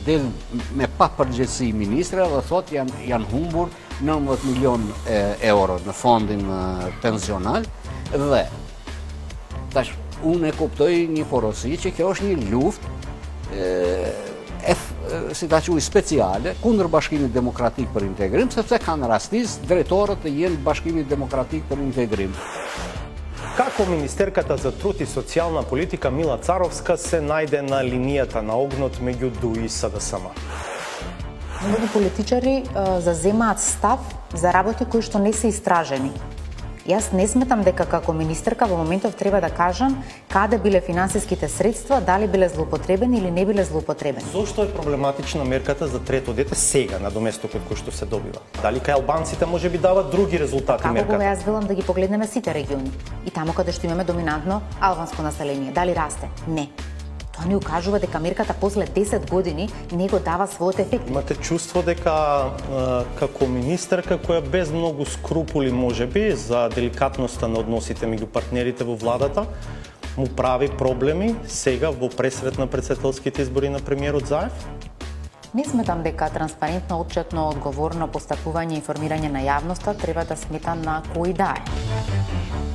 del me pa përgjegjësi ministre dhe thot janë humbur 19 milion euro në fondin pensional dhe tash unë e kuptoj një porosi që kjo është një luftë si ta quaj speciale kundër Bashkimit Demokratik për Integrim, sepse kanë rastis drejtorët të jenë Bashkimit Demokratik për Integrim. Како министерката за труд и социјална политика Мила Царовска се најде на линијата на огнот меѓу ДУИ и СДСМ? Многу политичари заземаат став за работи кои што не се истражени. Јас не сметам дека како министерка во моментов треба да кажам каде биле финансиските средства, дали биле злоупотребени или не биле злоупотребени. Зошто е проблематична мерката за трето дете сега на доместокот кој што се добива? Дали кај албанците може би дават други резултати мерката? Како јас велам да ги погледнеме сите региони и таму каде што имаме доминантно албанско население, дали расте? Не. Тоа ни укажува дека мерката после 10 години не го дава својот ефект. Имате чувство дека како министерка која без многу скрупули можеби за деликатноста на односите меѓу партнерите во владата му прави проблеми сега во пресрет на претседателските избори на премиерот Заев? Не сметам дека транспарентно, отчетно, одговорно постапување и информирање на јавноста треба да смета на кој да е.